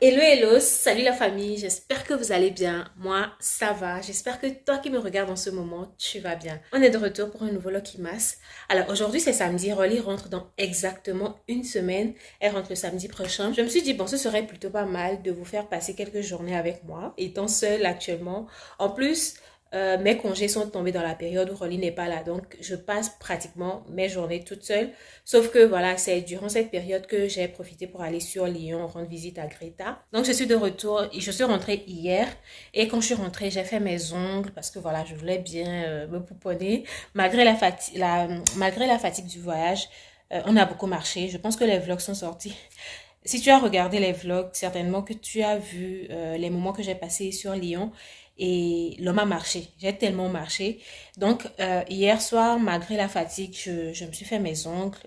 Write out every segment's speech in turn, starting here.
Hello, hello, salut la famille, j'espère que vous allez bien. Moi, ça va. J'espère que toi qui me regardes en ce moment, tu vas bien. On est de retour pour un nouveau Lucky Mass. Alors aujourd'hui, c'est samedi. Rolly rentre dans exactement une semaine. Elle rentre le samedi prochain. Je me suis dit, bon, ce serait plutôt pas mal de vous faire passer quelques journées avec moi, étant seule actuellement. En plus, mes congés sont tombés dans la période où Rolly n'est pas là. Donc, je passe pratiquement mes journées toute seule. Sauf que voilà, c'est durant cette période que j'ai profité pour aller sur Lyon rendre visite à Greta. Donc, je suis de retour. Je suis rentrée hier. Et quand je suis rentrée, j'ai fait mes ongles parce que voilà, je voulais bien me pouponner. Malgré la fatigue du voyage, on a beaucoup marché. Je pense que les vlogs sont sortis. Si tu as regardé les vlogs, certainement que tu as vu les moments que j'ai passés sur Lyon et l'homme a marché. J'ai tellement marché. Donc, hier soir, malgré la fatigue, je me suis fait mes ongles.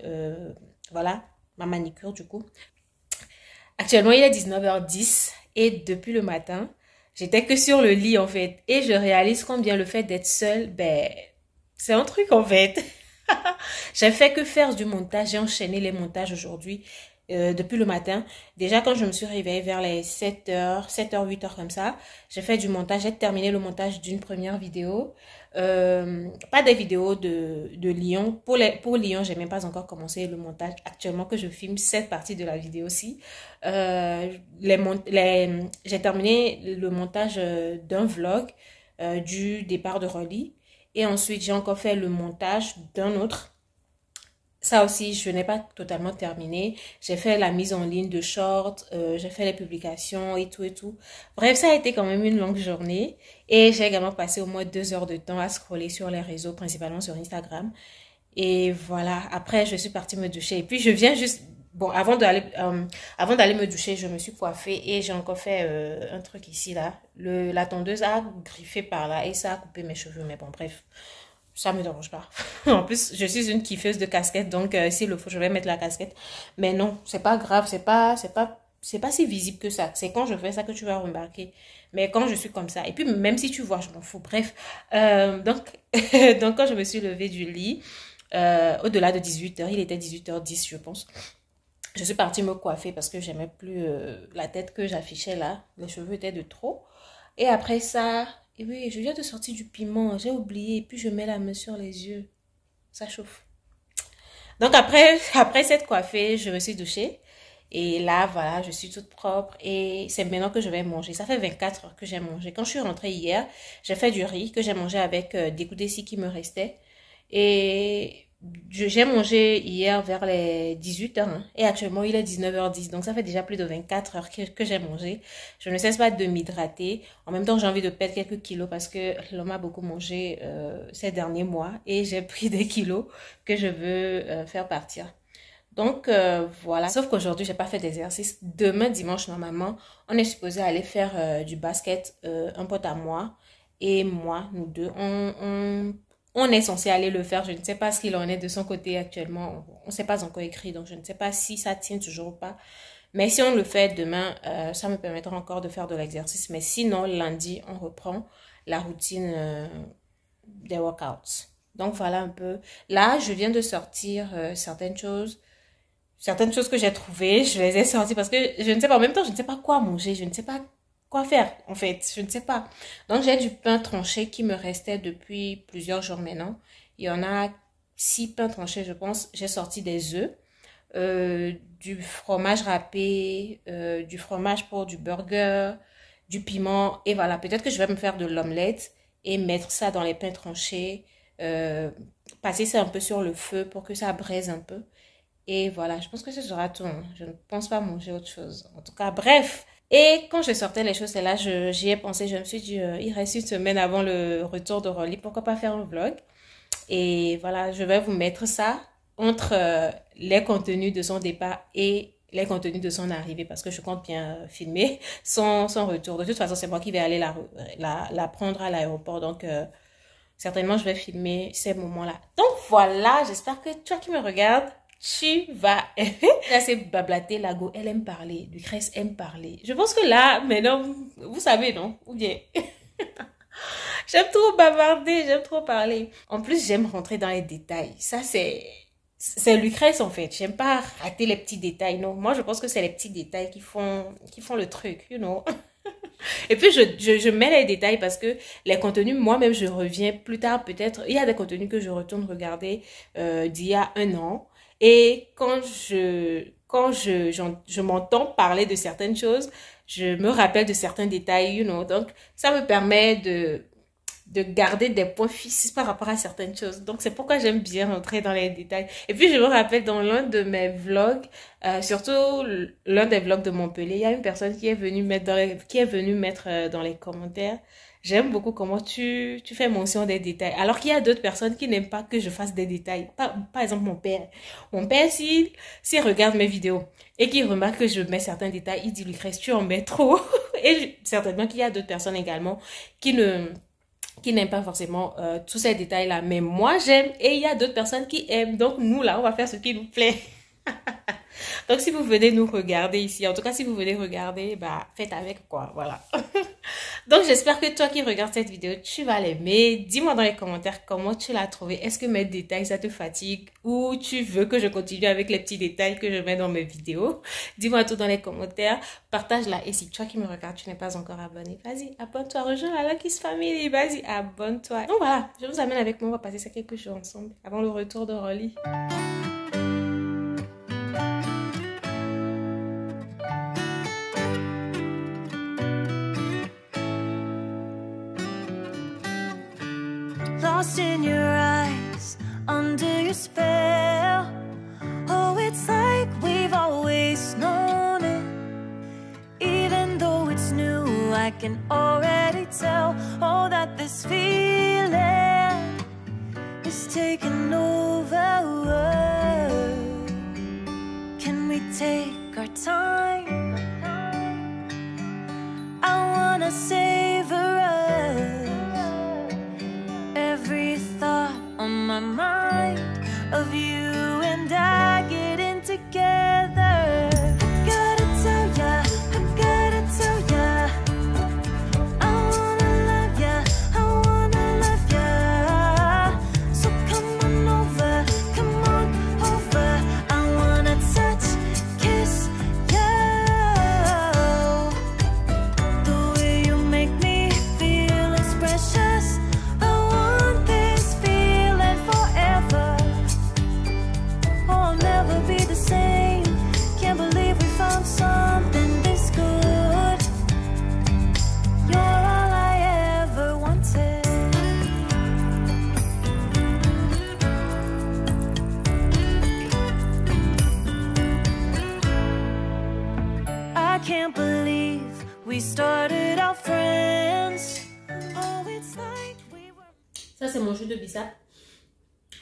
Voilà, ma manicure du coup. Actuellement, il est 19h10 et depuis le matin, j'étais que sur le lit en fait. Et je réalise combien le fait d'être seule, ben, c'est un truc en fait. J'ai fait que faire du montage, j'ai enchaîné les montages aujourd'hui depuis le matin. Déjà quand je me suis réveillée vers les 7h, 7h, 8h comme ça, j'ai fait du montage, j'ai terminé le montage d'une première vidéo. Pas des vidéos de Lyon. Pour Lyon, j'ai même pas encore commencé le montage. Actuellement que je filme cette partie de la vidéo-ci. J'ai terminé le montage d'un vlog du départ de Rolly. Et ensuite, j'ai encore fait le montage d'un autre. Ça aussi, je n'ai pas totalement terminé. J'ai fait la mise en ligne de shorts, j'ai fait les publications et tout et tout. Bref, ça a été quand même une longue journée. Et j'ai également passé au moins 2 heures de temps à scroller sur les réseaux, principalement sur Instagram. Et voilà, après, je suis partie me doucher. Et puis, je viens juste... Bon, avant d'aller me doucher, je me suis coiffée et j'ai encore fait un truc ici, là. La tondeuse a griffé par là et ça a coupé mes cheveux. Mais bon, bref, ça me dérange pas. En plus, je suis une kiffeuse de casquettes, donc s'il le faut, je vais mettre la casquette. Mais non, c'est pas grave, c'est pas si visible que ça. C'est quand je fais ça que tu vas remarquer. Mais quand je suis comme ça, et puis même si tu vois, je m'en fous. Bref, donc, donc quand je me suis levée du lit, au-delà de 18h, il était 18h10, je pense. Je suis partie me coiffer parce que j'aimais plus la tête que j'affichais là. Les cheveux étaient de trop. Et après ça, et oui, je viens de sortir du piment. J'ai oublié. Et puis je mets la main sur les yeux. Ça chauffe. Donc après cette coiffée, je me suis douchée. Et là, voilà, je suis toute propre. Et c'est maintenant que je vais manger. Ça fait 24 heures que j'ai mangé. Quand je suis rentrée hier, j'ai fait du riz que j'ai mangé avec des coups d'ici qui me restaient. Et j'ai mangé hier vers les 18h. Hein, et actuellement, il est 19h10. Donc, ça fait déjà plus de 24 heures que j'ai mangé. Je ne cesse pas de m'hydrater. En même temps, j'ai envie de perdre quelques kilos parce que l'homme a beaucoup mangé ces derniers mois. Et j'ai pris des kilos que je veux faire partir. Donc, voilà. Sauf qu'aujourd'hui, j'ai pas fait d'exercice. Demain, dimanche, normalement, on est supposé aller faire du basket. Un pote à moi et moi, nous deux, on est censé aller le faire. Je ne sais pas ce qu'il en est de son côté actuellement. On ne s'est pas encore écrit, donc je ne sais pas si ça tient toujours ou pas. Mais si on le fait demain, ça me permettra encore de faire de l'exercice. Mais sinon, lundi, on reprend la routine des workouts. Donc voilà un peu. Là, je viens de sortir certaines choses que j'ai trouvées, je les ai sorties parce que je ne sais pas, en même temps, je ne sais pas quoi manger, je ne sais pas quoi faire, en fait, je ne sais pas. Donc, j'ai du pain tranché qui me restait depuis plusieurs jours maintenant. Il y en a 6 pains tranchés, je pense. J'ai sorti des œufs, du fromage râpé, du fromage pour du burger, du piment, et voilà. Peut-être que je vais me faire de l'omelette et mettre ça dans les pains tranchés, euh, passer ça un peu sur le feu pour que ça braise un peu. Et voilà, je pense que ce sera tout. Hein. Je ne pense pas manger autre chose. En tout cas, bref. Et quand je sortais les choses, c'est là, j'y ai pensé. Je me suis dit, il reste une semaine avant le retour de Rolly. Pourquoi pas faire un vlog? Et voilà, je vais vous mettre ça entre les contenus de son départ et les contenus de son arrivée parce que je compte bien filmer son retour. De toute façon, c'est moi qui vais aller la prendre à l'aéroport. Donc, certainement, je vais filmer ces moments-là. Donc, voilà, j'espère que toi qui me regardes, tu vas aimer. Là, c'est bablater, Lago, elle aime parler. Lucrèce aime parler. Je pense que là, maintenant, vous savez, non? Ou bien, j'aime trop bavarder, j'aime trop parler. En plus, j'aime rentrer dans les détails. Ça, c'est c'est Lucrèce en fait. J'aime pas rater les petits détails, non. Moi, je pense que c'est les petits détails qui font le truc, you know. Et puis, je mets les détails parce que les contenus, moi-même, je reviens plus tard, peut-être. Il y a des contenus que je retourne regarder d'il y a un an. Et je m'entends parler de certaines choses, je me rappelle de certains détails, you know. Donc, ça me permet de garder des points fixes par rapport à certaines choses. Donc, c'est pourquoi j'aime bien rentrer dans les détails. Et puis, je me rappelle dans l'un de mes vlogs, surtout l'un des vlogs de Montpellier, il y a une personne qui est venue mettre dans les commentaires. J'aime beaucoup comment tu fais mention des détails. Alors qu'il y a d'autres personnes qui n'aiment pas que je fasse des détails. Par exemple, mon père. Mon père, s'il regarde mes vidéos et qu'il remarque que je mets certains détails, il dit, Lucrèce, tu en mets trop. Et certainement qu'il y a d'autres personnes également qui n'aiment pas forcément tous ces détails-là. Mais moi, j'aime et il y a d'autres personnes qui aiment. Donc, nous, là, on va faire ce qui nous plaît. Donc, si vous venez nous regarder ici, en tout cas, si vous venez regarder, bah, faites avec, quoi, voilà. Donc, j'espère que toi qui regardes cette vidéo, tu vas l'aimer. Dis-moi dans les commentaires comment tu l'as trouvé. Est-ce que mes détails, ça te fatigue ou tu veux que je continue avec les petits détails que je mets dans mes vidéos? Dis-moi tout dans les commentaires. Partage-la. Et si toi qui me regardes, tu n'es pas encore abonné, vas-y, abonne-toi. Rejoins la Lucky's Family. Vas-y, abonne-toi. Donc, voilà, je vous amène avec moi. On va passer ça quelques jours ensemble avant le retour de Rolly. Lost in your eyes, under your spell. Oh, it's like we've always known it. Even though it's new, I can already tell. Oh, that this feeling is taking over. Can we take our time? I wanna savor us. Every thought on my mind of you and I getting together. Gotta tell ya, I gotta tell ya, I wanna love ya, I wanna love ya. So come on over, I wanna touch, kiss ya. The way you make me feel is precious. Something this good. You're all I ever wanted. I can't believe we started our friends. Oh, it's like we were... Ça, c'est mon jus de bissap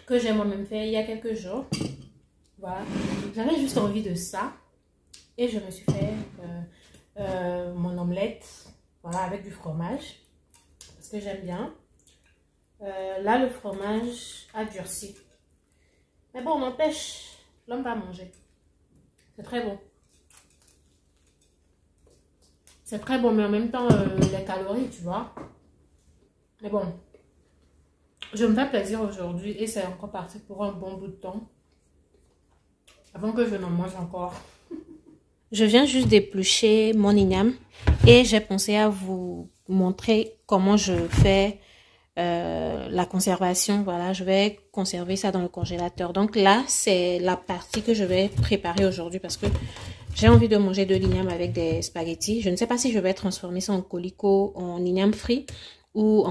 que j'ai moi-même fait il y a quelques jours. Voilà. J'avais juste envie de ça. Et je me suis fait mon omelette, voilà, avec du fromage, parce que j'aime bien. Là, le fromage a durci. Mais bon, n'empêche, l'homme va manger. C'est très bon. C'est très bon, mais en même temps, les calories, tu vois. Mais bon, je me fais plaisir aujourd'hui et c'est encore parti pour un bon bout de temps. Avant que je n'en mange encore. Je viens juste d'éplucher mon igname et j'ai pensé à vous montrer comment je fais la conservation. Voilà, je vais conserver ça dans le congélateur. Donc là, c'est la partie que je vais préparer aujourd'hui parce que j'ai envie de manger de l'igname avec des spaghettis. Je ne sais pas si je vais transformer ça en colico, en igname frit ou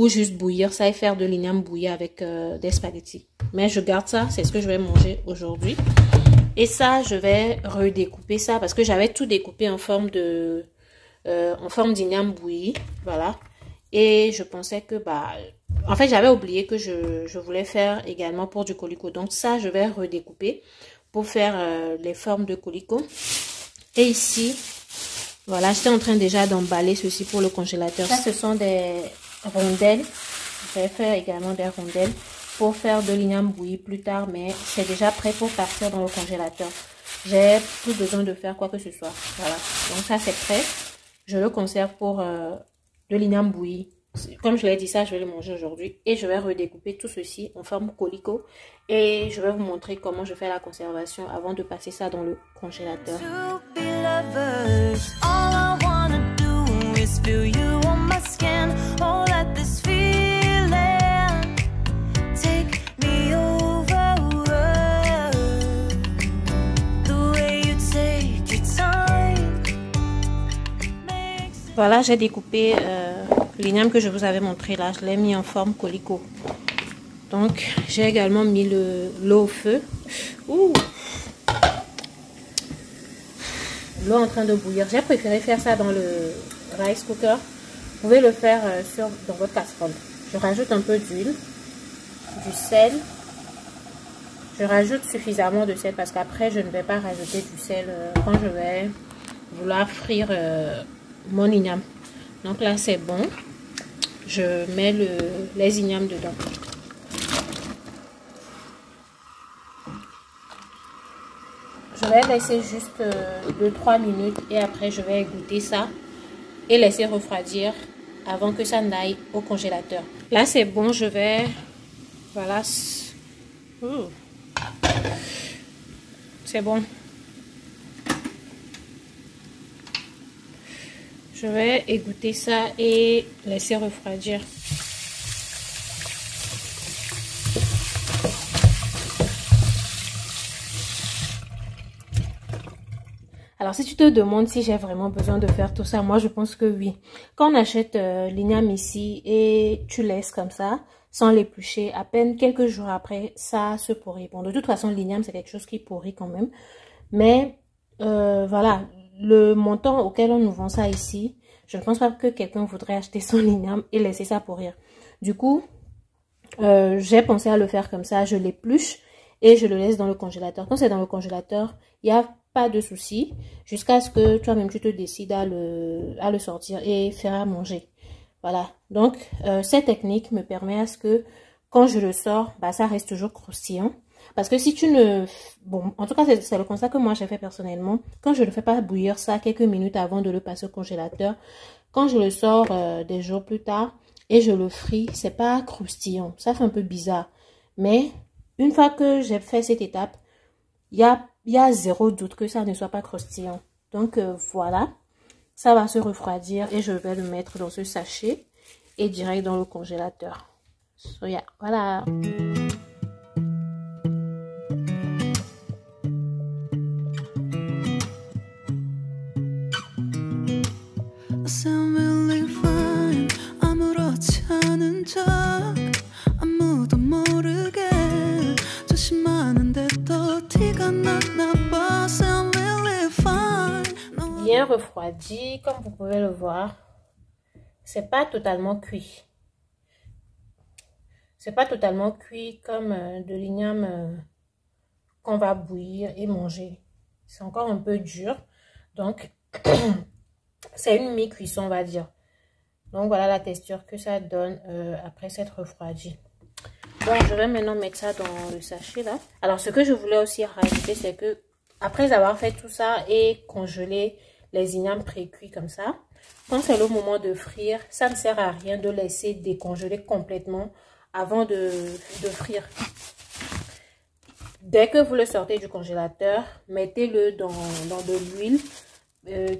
juste bouillir ça et faire de l'igname bouilli avec des spaghettis. Mais je garde ça, c'est ce que je vais manger aujourd'hui. Et ça, je vais redécouper ça parce que j'avais tout découpé en forme d'igname bouilli, voilà. Et je pensais que, en fait, j'avais oublié que je voulais faire également pour du colico. Donc ça, je vais redécouper pour faire les formes de colico. Et ici, voilà, j'étais en train déjà d'emballer ceci pour le congélateur. Ça, ce sont des rondelles. Je vais faire également des rondelles pour faire de l'igname bouilli plus tard, mais c'est déjà prêt pour partir dans le congélateur. J'ai plus besoin de faire quoi que ce soit. Voilà, donc ça c'est prêt. Je le conserve pour de l'igname bouilli Comme je l'ai dit, ça, je vais le manger aujourd'hui. Et je vais redécouper tout ceci en forme colico. Et je vais vous montrer comment je fais la conservation avant de passer ça dans le congélateur. Voilà, j'ai découpé l'igname que je vous avais montré là. Je l'ai mis en forme colico. Donc, j'ai également mis l'eau au feu. Ouh! L'eau en train de bouillir. J'ai préféré faire ça dans le rice cooker. Vous pouvez le faire dans votre casserole. Je rajoute un peu d'huile, du sel. Je rajoute suffisamment de sel parce qu'après, je ne vais pas rajouter du sel quand je vais vouloir frire mon igname. Donc là, c'est bon. Je mets les ignames dedans. Je vais laisser juste 2-3 minutes et après je vais égoutter ça et laisser refroidir avant que ça n'aille au congélateur. Là c'est bon, je vais... Voilà. C'est bon. Je vais égoutter ça et laisser refroidir. Alors, si tu te demandes si j'ai vraiment besoin de faire tout ça, moi, je pense que oui. Quand on achète l'igname ici et tu laisses comme ça, sans l'éplucher, à peine quelques jours après, ça se pourrit. Bon, de toute façon, l'igname, c'est quelque chose qui pourrit quand même. Mais, voilà, le montant auquel on nous vend ça ici, je ne pense pas que quelqu'un voudrait acheter son igname et laisser ça pourrir. Du coup, j'ai pensé à le faire comme ça. Je l'épluche et je le laisse dans le congélateur. Quand c'est dans le congélateur, il y a pas de souci jusqu'à ce que toi-même tu te décides à le sortir et faire à manger. Voilà, donc cette technique me permet à ce que quand je le sors, bah, ça reste toujours croustillant. Parce que si tu ne... Bon, en tout cas, c'est le constat que moi j'ai fait personnellement. Quand je ne fais pas bouillir ça quelques minutes avant de le passer au congélateur, quand je le sors des jours plus tard et je le fris, c'est pas croustillant. Ça fait un peu bizarre. Mais une fois que j'ai fait cette étape, il y a zéro doute que ça ne soit pas croustillant. Donc voilà, ça va se refroidir et je vais le mettre dans ce sachet et direct dans le congélateur. So yeah, voilà. Bien refroidi, comme vous pouvez le voir. C'est pas totalement cuit. C'est pas totalement cuit comme de l'igname qu'on va bouillir et manger. C'est encore un peu dur. Donc, c'est une mi-cuisson, on va dire. Donc, voilà la texture que ça donne après s'être refroidi. Bon, je vais maintenant mettre ça dans le sachet là. Alors, ce que je voulais aussi rajouter, c'est que après avoir fait tout ça et congelé les ignames pré-cuits comme ça, quand c'est le moment de frire, ça ne sert à rien de laisser décongeler complètement avant de frire. Dès que vous le sortez du congélateur, mettez-le dans de l'huile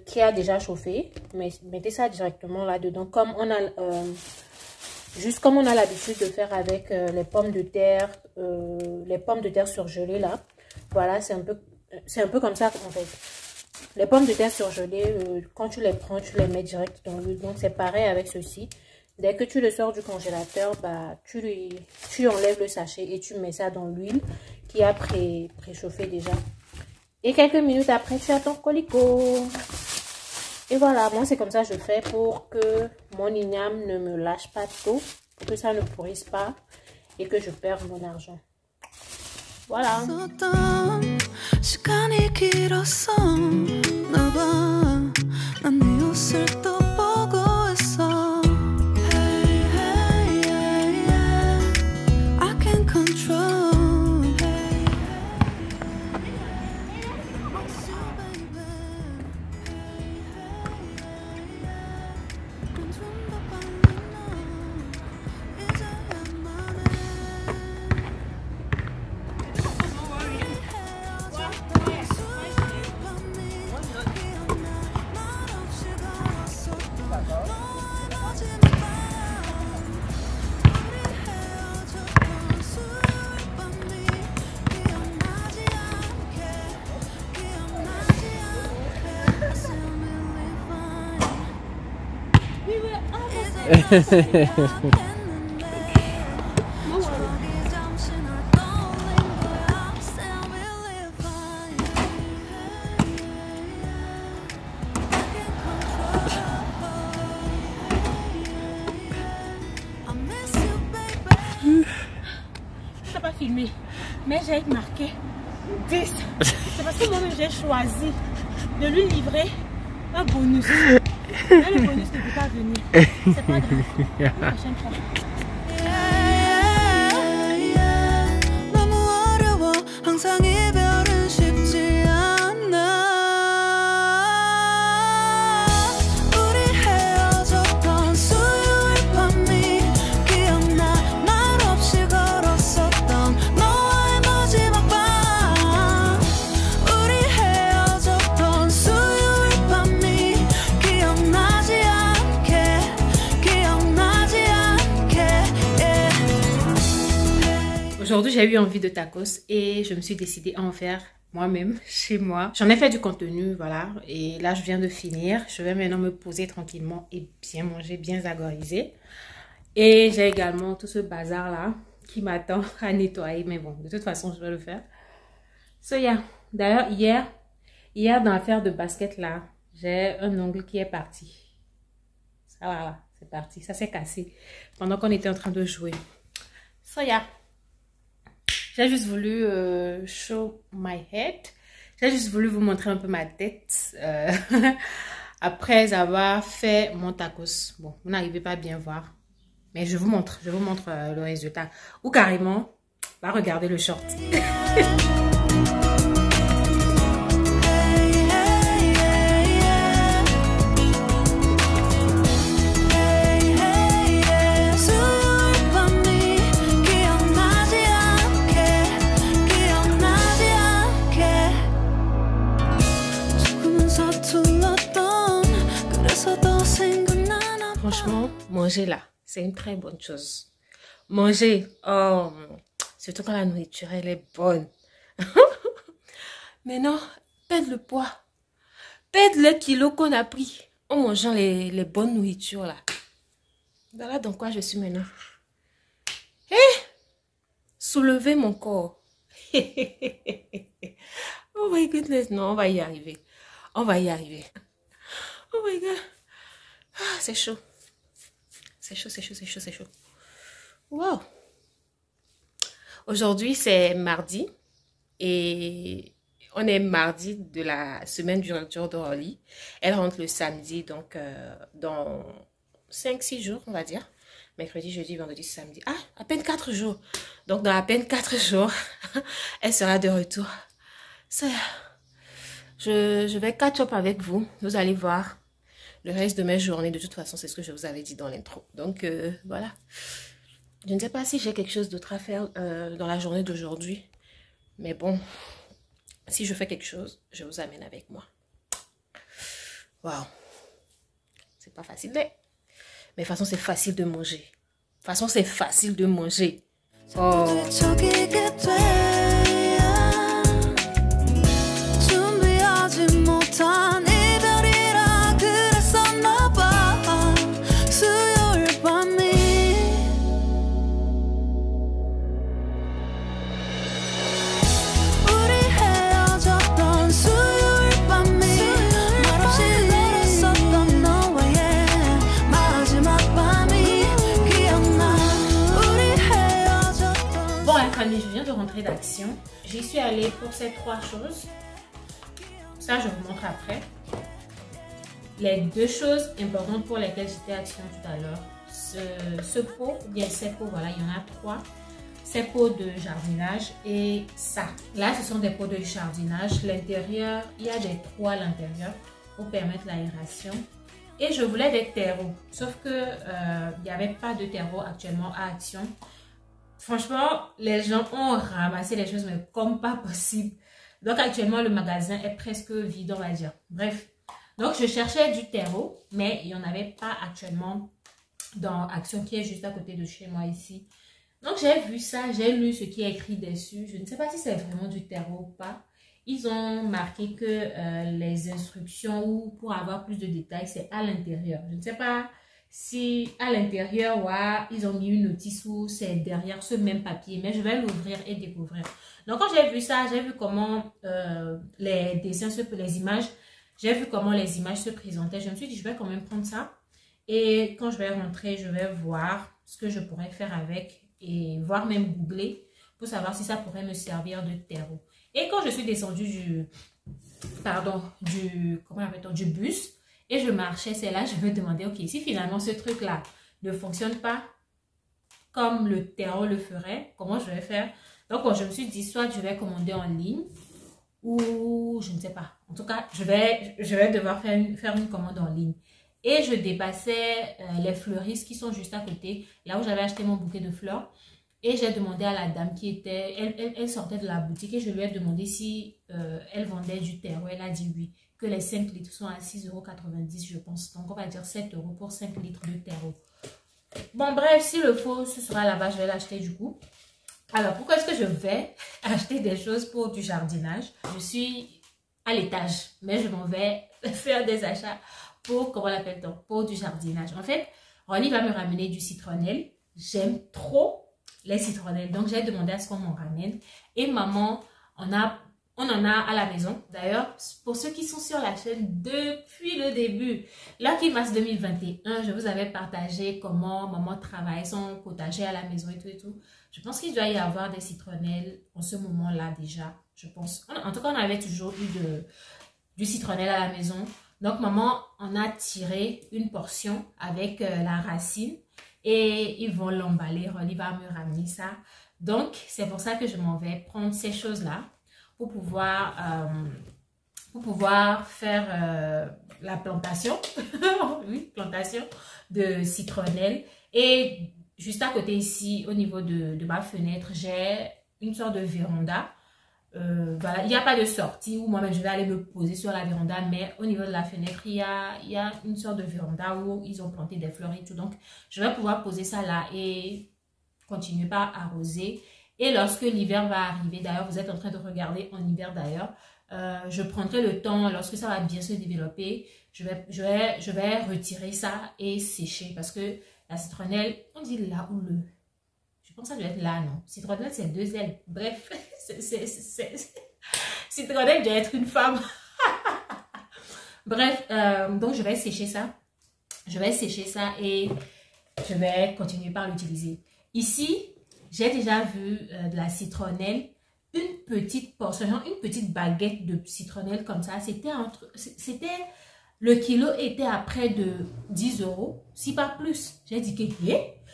qui a déjà chauffé. Mais mettez ça directement là-dedans, comme on a juste comme on a l'habitude de faire avec les pommes de terre surgelées là. Voilà, c'est un peu comme ça en fait. Les pommes de terre surgelées, quand tu les prends, tu les mets direct dans l'huile. Donc c'est pareil avec ceci. Dès que tu le sors du congélateur, bah, tu enlèves le sachet et tu mets ça dans l'huile qui a préchauffé déjà. Et quelques minutes après, tu as ton colico. Et voilà, moi c'est comme ça que je fais pour que mon igname ne me lâche pas tôt, pour que ça ne pourrisse pas et que je perde mon argent. Voilà. Je n'ai pas filmé, mais j'ai marqué 10. C'est parce que moi-même j'ai choisi de lui livrer un bonus. Mais le bonus ne peut pas venir. C'est pas grave. La prochaine fois. Aujourd'hui, j'ai eu envie de tacos et je me suis décidée à en faire moi-même chez moi. J'en ai fait du contenu, voilà. Et là, je viens de finir. Je vais maintenant me poser tranquillement et bien manger, bien agoriser. Et j'ai également tout ce bazar-là qui m'attend à nettoyer. Mais bon, de toute façon, je vais le faire. So, yeah. D'ailleurs, hier dans l'affaire de basket, là, j'ai un ongle qui est parti. Ça, voilà, c'est parti. Ça s'est cassé pendant qu'on était en train de jouer. So, yeah. J'ai juste voulu show my head. J'ai juste voulu vous montrer un peu ma tête après avoir fait mon tacos. Bon, vous n'arrivez pas à bien voir. Mais je vous montre le résultat. Ou carrément, va regarder le short. Franchement, manger là, c'est une très bonne chose. Manger, oh, surtout quand la nourriture, elle est bonne. Mais non, perdre le poids, perdre les kilos qu'on a pris en mangeant les bonnes nourritures là. Voilà dans quoi je suis maintenant. Soulever mon corps. Oh my goodness, non, on va y arriver. On va y arriver. Oh my god. Ah, c'est chaud. C'est chaud, c'est chaud, c'est chaud, c'est chaud. Wow. Aujourd'hui, c'est mardi. Et on est mardi de la semaine du retour d'Orly. Elle rentre le samedi, donc dans 5-6 jours, on va dire. Mercredi, jeudi, vendredi, samedi. Ah, à peine 4 jours. Donc, dans à peine 4 jours, elle sera de retour. Ça, je vais catch up avec vous. Vous allez voir. Le reste de mes journées, de toute façon, c'est ce que je vous avais dit dans l'intro. Donc, voilà. Je ne sais pas si j'ai quelque chose d'autre à faire dans la journée d'aujourd'hui. Mais bon, si je fais quelque chose, je vous amène avec moi. Waouh. C'est pas facile, mais de toute façon, c'est facile de manger. De toute façon, c'est facile de manger. Oh. Je viens de rentrer d'action. J'y suis allée pour ces 3 choses. Ça, je vous montre après. Les 2 choses importantes pour lesquelles j'étais action tout à l'heure. Ce pot, ou bien ces pots, voilà, il y en a 3. Ces pots de jardinage et ça. Là, ce sont des pots de jardinage. L'intérieur, il y a des trous à l'intérieur pour permettre l'aération. Et je voulais des terreaux. Sauf que il n'y avait pas de terreau actuellement à action. Franchement, les gens ont ramassé les choses, mais comme pas possible. Donc, actuellement, le magasin est presque vide, on va dire. Bref. Donc, je cherchais du terreau, mais il n'y en avait pas actuellement dans Action, qui est juste à côté de chez moi ici. Donc, j'ai vu ça, j'ai lu ce qui est écrit dessus. Je ne sais pas si c'est vraiment du terreau ou pas. Ils ont marqué que les instructions ou pour avoir plus de détails, c'est à l'intérieur. Je ne sais pas si à l'intérieur, ouais, ils ont mis une notice où c'est derrière ce même papier, mais je vais l'ouvrir et découvrir. Donc, quand j'ai vu ça, j'ai vu comment les dessins, les images, j'ai vu comment les images se présentaient. Je me suis dit, je vais quand même prendre ça. Et quand je vais rentrer, je vais voir ce que je pourrais faire avec et voir même googler pour savoir si ça pourrait me servir de terreau. Et quand je suis descendue du bus et je marchais, c'est là je me demandais, ok, si finalement ce truc-là ne fonctionne pas comme le terreau le ferait, comment je vais faire? Donc, bon, je me suis dit, soit je vais commander en ligne ou je ne sais pas. En tout cas, je vais devoir faire une commande en ligne. Et je dépassais les fleuristes qui sont juste à côté, là où j'avais acheté mon bouquet de fleurs. Et j'ai demandé à la dame qui était, elle sortait de la boutique et je lui ai demandé si elle vendait du terreau. Elle a dit oui, que les 5 litres sont à 6,90 € je pense. Donc on va dire 7 € pour 5 litres de terreau. Bon bref, s'il le faut, ce sera là-bas, je vais l'acheter du coup. Alors pourquoi est-ce que je vais acheter des choses pour du jardinage? Je suis à l'étage, mais je m'en vais faire des achats pour, comment l'appelle-t-on, pour du jardinage. En fait, Rolly va me ramener du citronnelle. J'aime trop les citronnelles. Donc, j'ai demandé à ce qu'on m'en ramène. Et maman, on en a à la maison. D'ailleurs, pour ceux qui sont sur la chaîne depuis le début, Lucky Mars 2021, je vous avais partagé comment maman travaille son potager à la maison et tout et tout. Je pense qu'il doit y avoir des citronnelles en ce moment-là déjà, je pense. En tout cas, on avait toujours eu du citronnelle à la maison. Donc, maman en a tiré une portion avec la racine et ils vont l'emballer. Rolly va me ramener ça. Donc, c'est pour ça que je m'en vais prendre ces choses-là pour pouvoir faire la plantation, oui, plantation de citronnelle. Et juste à côté ici, au niveau de ma fenêtre, j'ai une sorte de véranda. Voilà, il n'y a pas de sortie où moi-même je vais aller me poser sur la véranda, mais au niveau de la fenêtre, il y a une sorte de véranda où ils ont planté des fleurs et tout. Donc, je vais pouvoir poser ça là et continuer par arroser. Et lorsque l'hiver va arriver, d'ailleurs, vous êtes en train de regarder en hiver d'ailleurs, je prendrai le temps, lorsque ça va bien se développer, je vais retirer ça et sécher parce que la citronnelle, on dit là où le... Je pense que ça doit être là, non? Citronnelle, c'est 2 ailes. Bref, citronnelle doit être une femme. Bref, donc je vais sécher ça. Je vais sécher ça et je vais continuer par l'utiliser. Ici, j'ai déjà vu de la citronnelle, une petite portion, genre une petite baguette de citronnelle comme ça. Le kilo était à près de 10 €, si pas plus. J'ai dit que,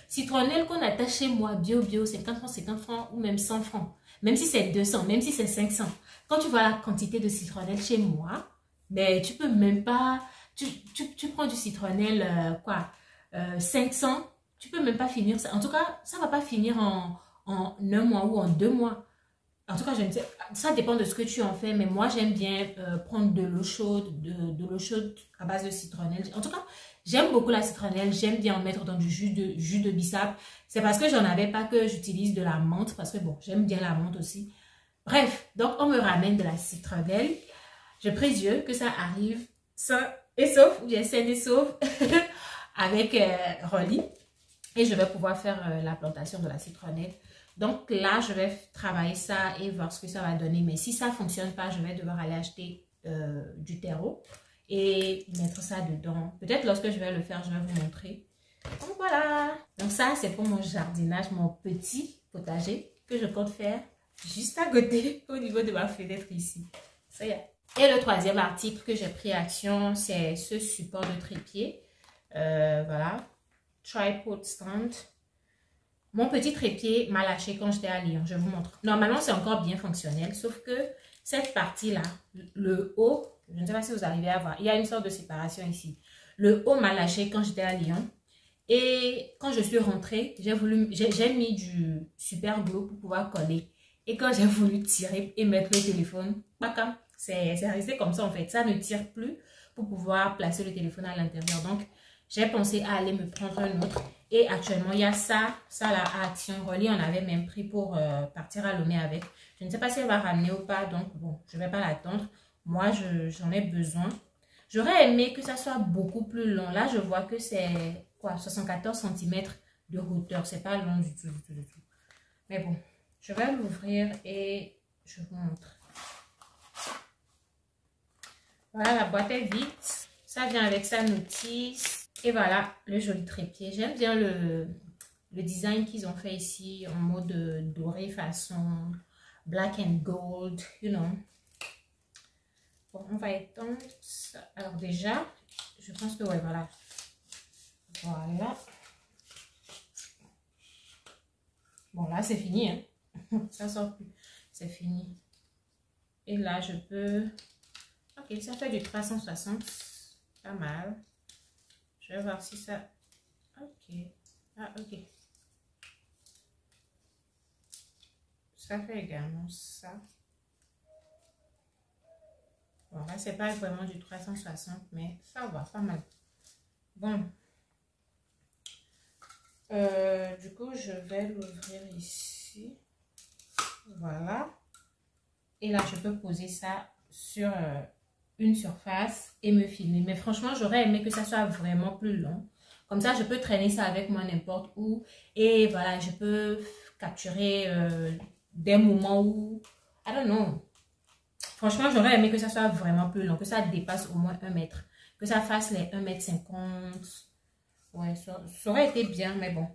citronnelle qu'on attache chez moi, bio, 50 francs ou même 100 francs. Même si c'est 200, même si c'est 500. Quand tu vois la quantité de citronnelle chez moi, mais tu peux même pas... Tu prends du citronnelle, 500, tu peux même pas finir ça. En tout cas, ça va pas finir en 1 mois ou en 2 mois. En tout cas, je ne sais, ça dépend de ce que tu en fais, mais moi, j'aime bien prendre de l'eau chaude, de l'eau chaude à base de citronnelle. En tout cas, j'aime beaucoup la citronnelle, j'aime bien en mettre dans du jus de bissap. C'est parce que j'en avais pas que j'utilise de la menthe, parce que bon, j'aime bien la menthe aussi. Bref, donc on me ramène de la citronnelle. Je prie Dieu que ça arrive sain et sauf, ou bien sain et sauf, avec Rolly. Et je vais pouvoir faire la plantation de la citronnelle. Donc là, je vais travailler ça et voir ce que ça va donner. Mais si ça ne fonctionne pas, je vais devoir aller acheter du terreau et mettre ça dedans. Peut-être lorsque je vais le faire, je vais vous montrer. Donc voilà. Donc ça, c'est pour mon jardinage, mon petit potager que je compte faire juste à côté au niveau de ma fenêtre ici. Ça y est. Et le troisième article que j'ai pris action, c'est ce support de trépied. Voilà. Tripod stand. Mon petit trépied m'a lâché quand j'étais à Lyon. Je vous montre. Normalement, c'est encore bien fonctionnel. Sauf que cette partie-là, le haut, je ne sais pas si vous arrivez à voir. Il y a une sorte de séparation ici. Le haut m'a lâché quand j'étais à Lyon. Et quand je suis rentrée, j'ai mis du super glue pour pouvoir coller. Et quand j'ai voulu tirer et mettre le téléphone, c'est resté comme ça en fait. Ça ne tire plus pour pouvoir placer le téléphone à l'intérieur. Donc, j'ai pensé à aller me prendre un autre. Et actuellement, il y a ça là à Action. Rolly en avait même pris pour partir à Lomé avec. Je ne sais pas si elle va ramener ou pas. Donc, bon, je ne vais pas l'attendre. Moi, j'en ai besoin. J'aurais aimé que ça soit beaucoup plus long. Là, je vois que c'est quoi, 74 cm de hauteur. C'est pas long du tout, du tout, du tout. Mais bon, je vais l'ouvrir et je vous montre. Voilà, la boîte est vide. Ça vient avec sa notice. Et voilà, le joli trépied. J'aime bien le design qu'ils ont fait ici en mode doré façon black and gold, you know. Bon, on va étendre ça. Alors déjà, je pense que ouais, voilà. Voilà. Bon, là, c'est fini, hein. Ça sort plus. C'est fini. Et là, je peux... Ok, ça fait du 360. Pas mal. Je vais voir si ça... Ok. Ah, ok. Ça fait également ça. Bon, là, c'est pas vraiment du 360, mais ça va, pas mal. Bon. Du coup, je vais l'ouvrir ici. Voilà. Et là, je peux poser ça sur une surface et me filmer. Mais franchement, j'aurais aimé que ça soit vraiment plus long. Comme ça, je peux traîner ça avec moi n'importe où. Et voilà, je peux capturer des moments où... I don't know. Franchement, j'aurais aimé que ça soit vraiment plus long. Que ça dépasse au moins 1 mètre. Que ça fasse les 1,50 m. Ouais, ça aurait été bien, mais bon.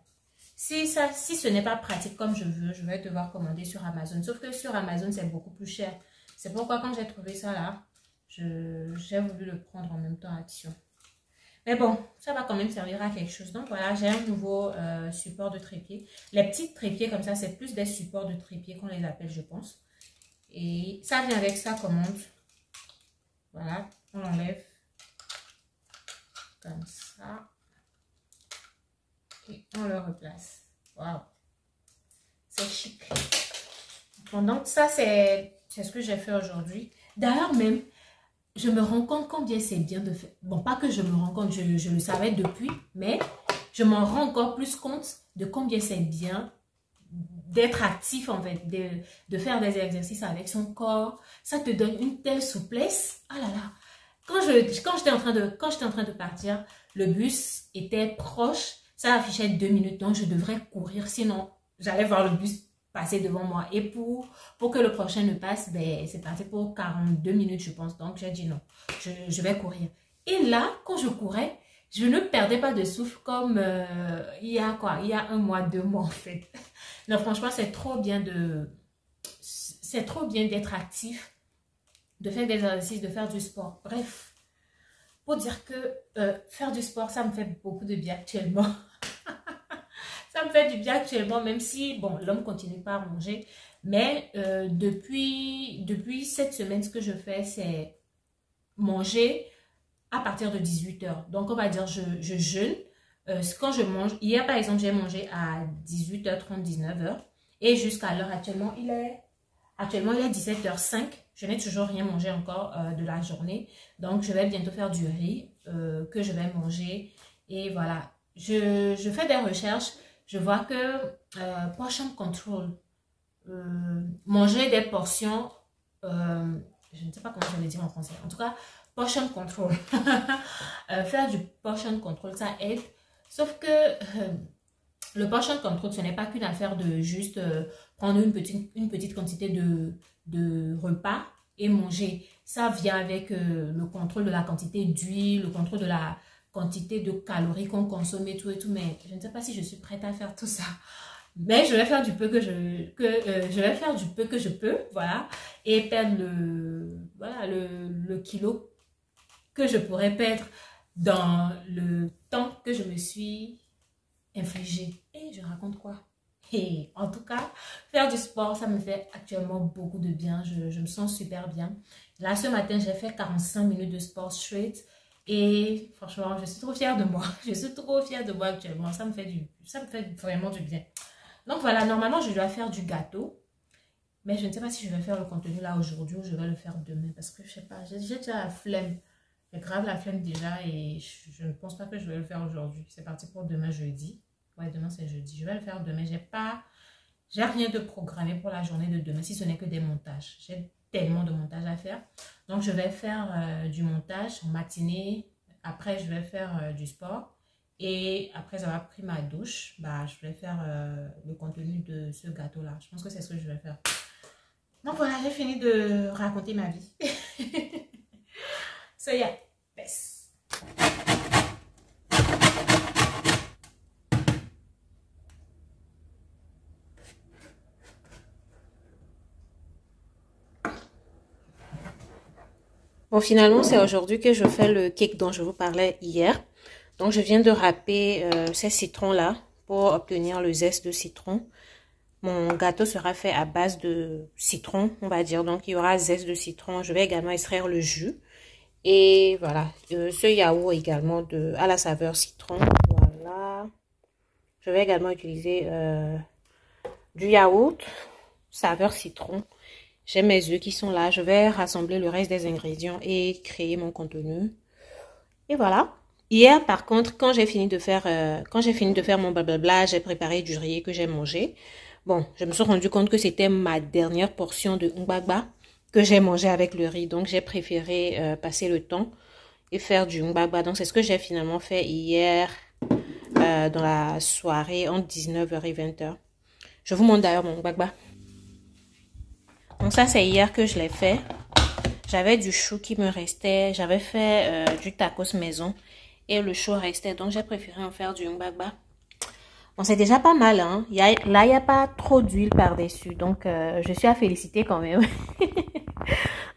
Si ce n'est pas pratique comme je veux, je vais devoir commander sur Amazon. Sauf que sur Amazon, c'est beaucoup plus cher. C'est pourquoi quand j'ai trouvé ça là, j'ai voulu le prendre en même temps Action. Mais bon, ça va quand même servir à quelque chose. Donc voilà, j'ai un nouveau support de trépied. Les petits trépieds comme ça, c'est plus des supports de trépied qu'on les appelle, je pense. Et ça vient avec sa commande. Voilà, on l'enlève comme ça. Et on le replace. Waouh! C'est chic. Pendant que ça, c'est ce que j'ai fait aujourd'hui. D'ailleurs, même, je me rends compte combien c'est bien de faire. Bon, pas que je me rends compte, je le savais depuis, mais je m'en rends encore plus compte de combien c'est bien d'être actif, en fait, de faire des exercices avec son corps. Ça te donne une telle souplesse. Ah là là! Quand j'étais en train de partir, le bus était proche. Ça affichait 2 minutes, donc je devrais courir, sinon j'allais voir le bus passer devant moi. Et pour que le prochain ne passe, ben, c'est parti pour 42 minutes, je pense. Donc j'ai dit non, je vais courir. Et là, quand je courais, je ne perdais pas de souffle comme il y a 1 mois, 2 mois en fait. Non, franchement, c'est trop bien d'être actif, de faire des exercices, de faire du sport. Bref. Pour dire que faire du sport, ça me fait beaucoup de bien actuellement. Ça me fait du bien actuellement, même si, bon, l'homme continue pas à manger. Mais depuis cette semaine, ce que je fais, c'est manger à partir de 18 h. Donc, on va dire, je jeûne. Quand je mange, hier, par exemple, j'ai mangé à 18h30, 19h. Et jusqu'à l'heure actuellement, il est 17h05. Je n'ai toujours rien mangé encore de la journée. Donc, je vais bientôt faire du riz que je vais manger. Et voilà. Je fais des recherches. Je vois que portion control, manger des portions, je ne sais pas comment je vais le dire en français. En tout cas, portion control. Faire du portion control, ça aide. Sauf que le portion control, ce n'est pas qu'une affaire de juste prendre une petite quantité de repas et manger. Ça vient avec le contrôle de la quantité d'huile, le contrôle de la quantité de calories qu'on consomme et tout. Mais je ne sais pas si je suis prête à faire tout ça. Mais je vais faire du peu que je peux, voilà, et perdre le kilo que je pourrais perdre dans le temps que je me suis infligé. Et je raconte quoi? Et en tout cas, faire du sport, ça me fait actuellement beaucoup de bien. Je me sens super bien. Là, ce matin, j'ai fait 45 minutes de sport straight. Et franchement, je suis trop fière de moi. Je suis trop fière de moi actuellement. Ça me fait vraiment du bien. Donc voilà, normalement, je dois faire du gâteau. Mais je ne sais pas si je vais faire le contenu là aujourd'hui ou je vais le faire demain. Parce que je sais pas, j'ai déjà la flemme. J'ai grave la flemme déjà et je ne pense pas que je vais le faire aujourd'hui. C'est parti pour demain jeudi. Ouais, demain c'est jeudi. Je vais le faire demain. J'ai rien de programmé pour la journée de demain, si ce n'est que des montages. J'ai tellement de montages à faire. Donc, je vais faire du montage en matinée. Après, je vais faire du sport. Et après avoir pris ma douche, bah, je vais faire le contenu de ce gâteau-là. Je pense que c'est ce que je vais faire. Donc voilà, j'ai fini de raconter ma vie. So yeah, best. Bon, finalement, c'est aujourd'hui que je fais le cake dont je vous parlais hier. Donc, je viens de râper ces citrons-là pour obtenir le zeste de citron. Mon gâteau sera fait à base de citron, on va dire. Donc, il y aura zeste de citron. Je vais également extraire le jus. Et voilà, ce yaourt également à la saveur citron. Voilà. Je vais également utiliser du yaourt saveur citron. J'ai mes œufs qui sont là. Je vais rassembler le reste des ingrédients et créer mon contenu. Et voilà. Hier, par contre, quand j'ai fini de faire mon blablabla, j'ai préparé du riz que j'ai mangé. Bon, je me suis rendu compte que c'était ma dernière portion de ngbagba que j'ai mangé avec le riz. Donc, j'ai préféré passer le temps et faire du ngbagba. Donc, c'est ce que j'ai finalement fait hier dans la soirée entre 19h et 20h. Je vous montre d'ailleurs mon ngbagba. Donc, ça, c'est hier que je l'ai fait. J'avais du chou qui me restait. J'avais fait du tacos maison. Et le chou restait. Donc, j'ai préféré en faire du ngbagba. Bon, c'est déjà pas mal, hein. Là, il n'y a pas trop d'huile par-dessus. Donc, je suis à féliciter quand même.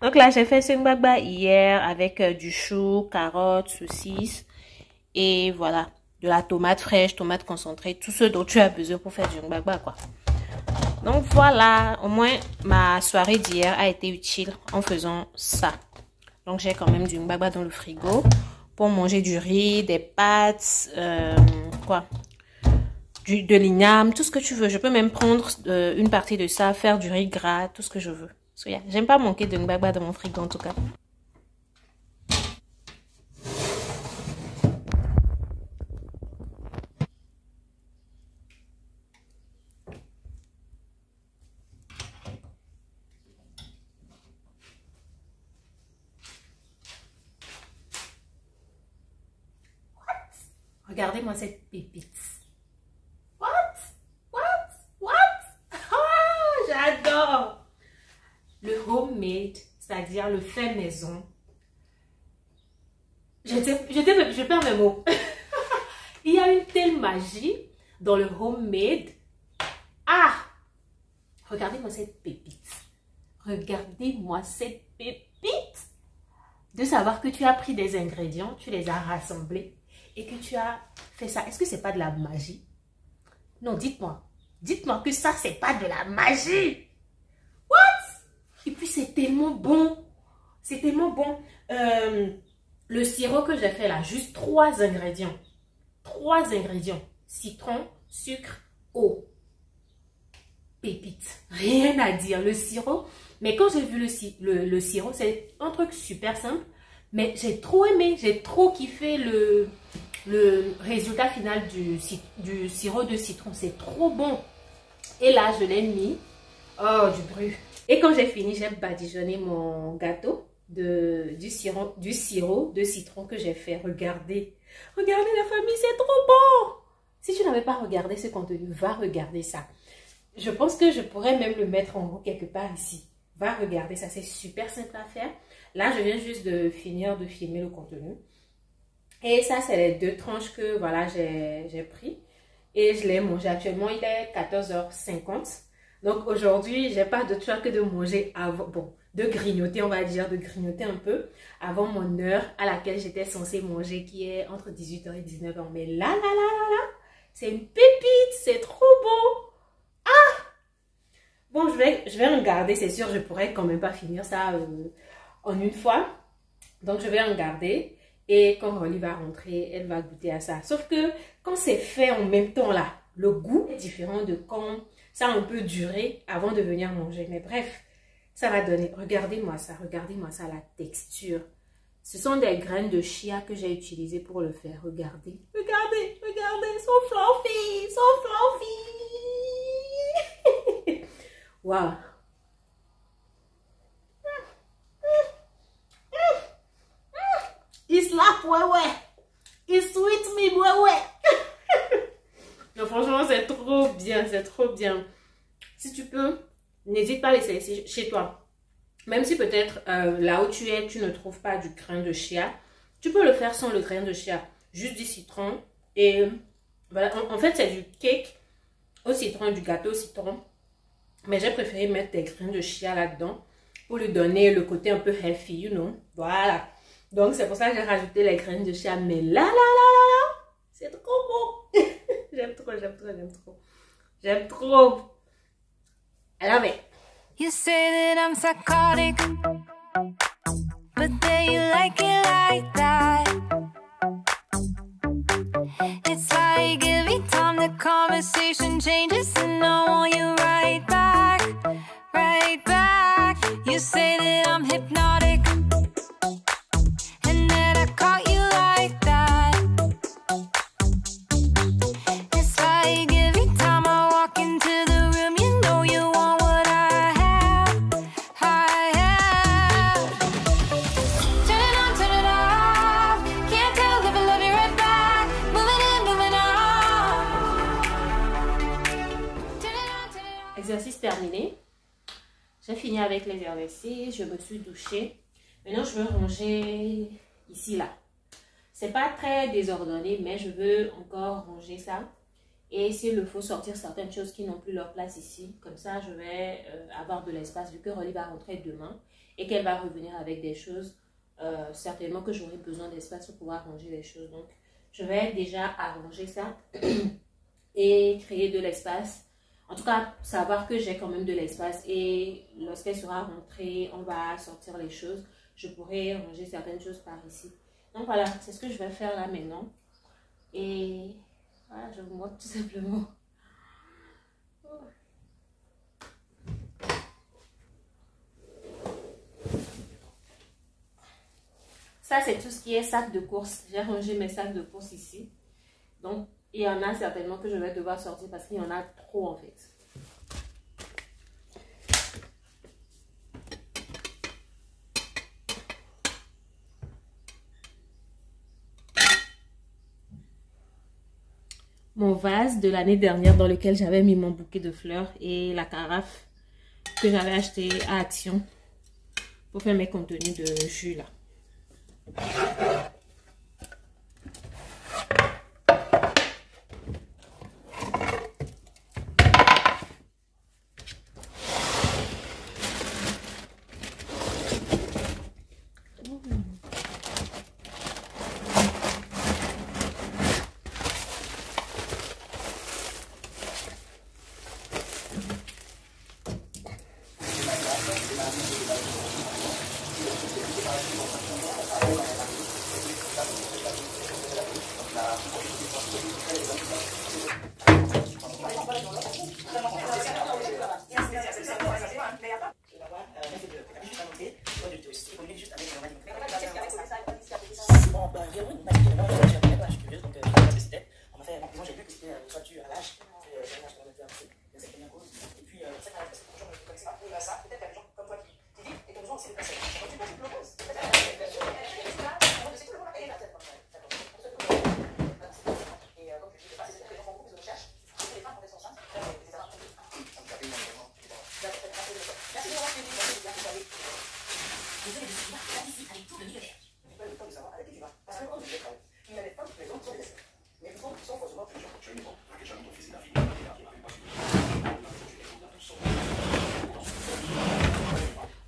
Donc là, j'ai fait ce ngbagba hier avec du chou, carottes, saucisses. Et voilà, de la tomate fraîche, tomate concentrée. Tout ce dont tu as besoin pour faire du ngbagba, quoi. Donc voilà, au moins, ma soirée d'hier a été utile en faisant ça. Donc, j'ai quand même du ngbagba dans le frigo pour manger du riz, des pâtes, de l'igname, tout ce que tu veux. Je peux même prendre une partie de ça, faire du riz gras, tout ce que je veux. So, yeah. J'aime pas manquer de ngbagba dans mon frigo en tout cas. Regardez-moi cette pépite. J'adore le homemade, c'est-à-dire le fait maison. Je perds mes mots. Il y a une telle magie dans le homemade. Ah! Regardez-moi cette pépite. Regardez-moi cette pépite. De savoir que tu as pris des ingrédients, tu les as rassemblés et que tu as fait ça. Est-ce que c'est pas de la magie? Non, dites-moi. Dites-moi que ça, c'est pas de la magie. What? Et puis, c'est tellement bon. C'est tellement bon. Le sirop que j'ai fait là, juste 3 ingrédients. 3 ingrédients. Citron, sucre, eau. Pépite. Rien à dire. Le sirop. Mais quand j'ai vu le sirop, c'est un truc super simple. Mais j'ai trop aimé. J'ai trop kiffé le résultat final du sirop de citron. C'est trop bon. Et là, je l'ai mis. Oh, du bruit. Et quand j'ai fini, j'ai badigeonné mon gâteau du sirop de citron que j'ai fait. Regardez. Regardez la famille, c'est trop bon. Si tu n'avais pas regardé ce contenu, va regarder ça. Je pense que je pourrais même le mettre en haut quelque part ici. Va regarder ça, c'est super simple à faire. Là, je viens juste de finir de filmer le contenu. Et ça, c'est les 2 tranches que voilà, j'ai pris. Et je l'ai mangé actuellement, il est 14h50. Donc aujourd'hui, j'ai pas d'autre choix que de manger avant, bon, de grignoter, on va dire, de grignoter un peu avant mon heure à laquelle j'étais censée manger, qui est entre 18h et 19h. Mais là, c'est une pépite, c'est trop bon. Ah! Bon, je vais regarder, c'est sûr, je pourrais quand même pas finir ça en une fois. Donc, je vais regarder. Et quand Rolly va rentrer, elle va goûter à ça. Sauf que quand c'est fait en même temps là, le goût est différent de quand ça a un peu duré avant de venir manger. Mais bref, ça va donner. Regardez-moi ça, la texture. Ce sont des graines de chia que j'ai utilisées pour le faire. Regardez, so fluffy, so fluffy. Wow. Il slap, ouais. It's sweet me, ouais. Non, franchement, c'est trop bien, c'est trop bien. Si tu peux, n'hésite pas à l'essayer chez toi. Même si peut-être là où tu es, tu ne trouves pas du grain de chia, tu peux le faire sans le grain de chia. Juste du citron. Et voilà, en fait, c'est du cake au citron, du gâteau au citron. Mais j'ai préféré mettre des grains de chia là-dedans pour lui donner le côté un peu healthy, you know. Voilà. Donc, c'est pour ça que j'ai rajouté les graines de chia. Mais là, c'est trop bon. J'aime trop, j'aime trop, j'aime trop. J'aime trop. I love it. You say that I'm psychotic, but then you like it like that. It's like every time the conversation changes and I want you right back, right back. You say that I'm hypnotic and that I caught you like that. It's like every time I walk into the room, you know you want what I have, I have. Turn it on, turn it off. Can't tell if I love you right back. Moving in, moving on. Turn it on, turn it off. Exercice terminé. J'ai fini avec les verres lessives, je me suis douchée. Maintenant, je veux ranger ici, là. C'est pas très désordonné, mais je veux encore ranger ça. Et s'il le faut, sortir certaines choses qui n'ont plus leur place ici. Comme ça, je vais avoir de l'espace vu que Rolly va rentrer demain et qu'elle va revenir avec des choses. Certainement que j'aurai besoin d'espace pour pouvoir ranger les choses. Donc, je vais déjà arranger ça et créer de l'espace. En tout cas, savoir que j'ai quand même de l'espace et lorsqu'elle sera rentrée, on va sortir les choses. Je pourrai ranger certaines choses par ici. Donc voilà, c'est ce que je vais faire là maintenant. Et voilà, je vous montre tout simplement. Ça, c'est tout ce qui est sac de course. J'ai rangé mes sacs de course ici. Donc, il y en a certainement que je vais devoir sortir parce qu'il y en a trop en fait. Mon vase de l'année dernière dans lequel j'avais mis mon bouquet de fleurs et la carafe que j'avais acheté à Action pour faire mes contenus de jus là.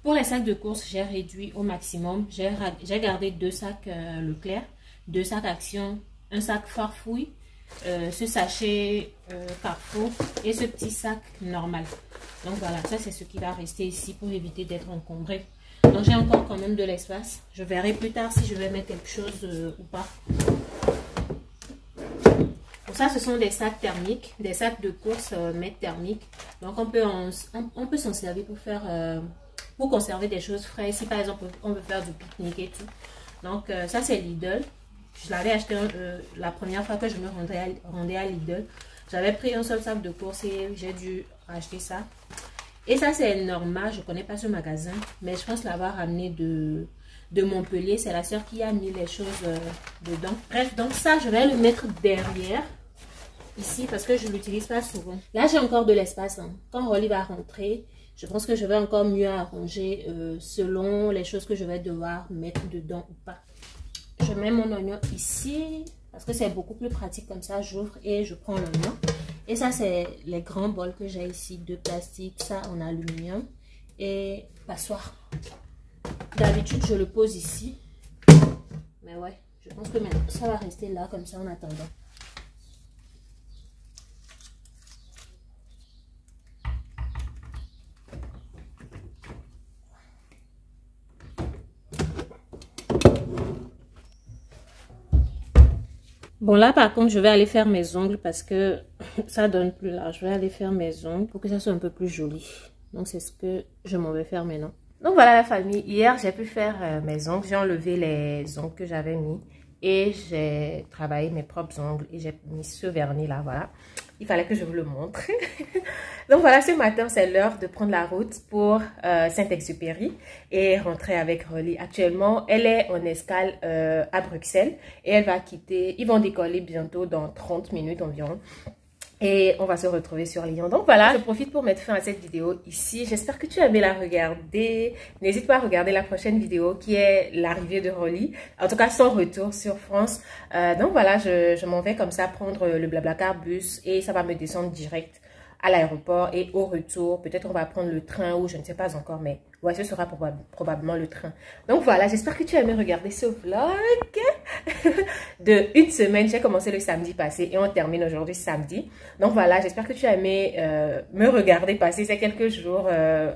Pour les sacs de course, j'ai réduit au maximum. J'ai gardé 2 sacs Leclerc, 2 sacs Action, un sac Farfouille, ce sachet Carrefour et ce petit sac normal. Donc voilà, ça c'est ce qui va rester ici pour éviter d'être encombré. Donc j'ai encore quand même de l'espace. Je verrai plus tard si je vais mettre quelque chose ou pas. Pour ça, ce sont des sacs thermiques, des sacs de course mètres thermiques. Donc on peut s'en servir pour faire... pour conserver des choses fraîches. Si par exemple on veut faire du pique-nique et tout. Donc ça c'est Lidl. Je l'avais acheté la première fois que je me rendais à Lidl. J'avais pris un seul sac de course et j'ai dû acheter ça. Et ça c'est Norma. Je ne connais pas ce magasin, mais je pense l'avoir ramené de de Montpellier. C'est la sœur qui a mis les choses dedans. Bref, donc ça, je vais le mettre derrière. Ici, parce que je ne l'utilise pas souvent. Là, j'ai encore de l'espace. Hein. Quand Rolly va rentrer, je pense que je vais encore mieux arranger selon les choses que je vais devoir mettre dedans ou pas. Je mets mon oignon ici, parce que c'est beaucoup plus pratique comme ça. J'ouvre et je prends l'oignon. Et ça, c'est les grands bols que j'ai ici de plastique. Ça, en aluminium. Et passoire. D'habitude, je le pose ici. Mais ouais, je pense que maintenant, ça va rester là comme ça en attendant. Bon, là, par contre, je vais aller faire mes ongles parce que ça donne plus là. Je vais aller faire mes ongles pour que ça soit un peu plus joli. Donc, c'est ce que je m'en vais faire maintenant. Donc, voilà la famille. Hier, j'ai pu faire mes ongles. J'ai enlevé les ongles que j'avais mis. Et j'ai travaillé mes propres ongles. Et j'ai mis ce vernis là, voilà. Il fallait que je vous le montre. Donc voilà, ce matin, c'est l'heure de prendre la route pour Saint-Exupéry et rentrer avec Rolly. Actuellement, elle est en escale à Bruxelles et elle va quitter. Ils vont décoller bientôt dans 30 minutes environ. Et on va se retrouver sur Lyon. Donc voilà, je profite pour mettre fin à cette vidéo ici. J'espère que tu as aimé la regarder. N'hésite pas à regarder la prochaine vidéo qui est l'arrivée de Rolly. En tout cas, son retour sur France. Donc voilà, je m'en vais comme ça prendre le Blablacar bus et ça va me descendre direct à l'aéroport. Et au retour, peut-être on va prendre le train ou je ne sais pas encore, mais ouais, ce sera probablement le train. Donc voilà, j'espère que tu as aimé regarder ce vlog de une semaine. J'ai commencé le samedi passé et on termine aujourd'hui samedi. Donc voilà, j'espère que tu as aimé me regarder passer ces quelques jours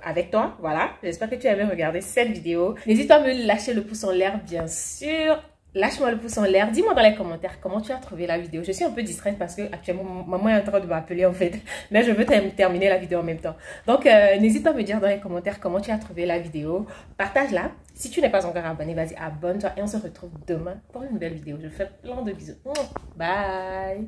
avec toi. Voilà, j'espère que tu as aimé regarder cette vidéo. N'hésite pas à me lâcher le pouce en l'air, bien sûr. Lâche-moi le pouce en l'air. Dis-moi dans les commentaires comment tu as trouvé la vidéo. Je suis un peu distraite parce que actuellement, maman est en train de m'appeler en fait. Mais je veux terminer la vidéo en même temps. Donc, n'hésite pas à me dire dans les commentaires comment tu as trouvé la vidéo. Partage-la. Si tu n'es pas encore abonné, vas-y, abonne-toi. Et on se retrouve demain pour une nouvelle vidéo. Je fais plein de bisous. Bye!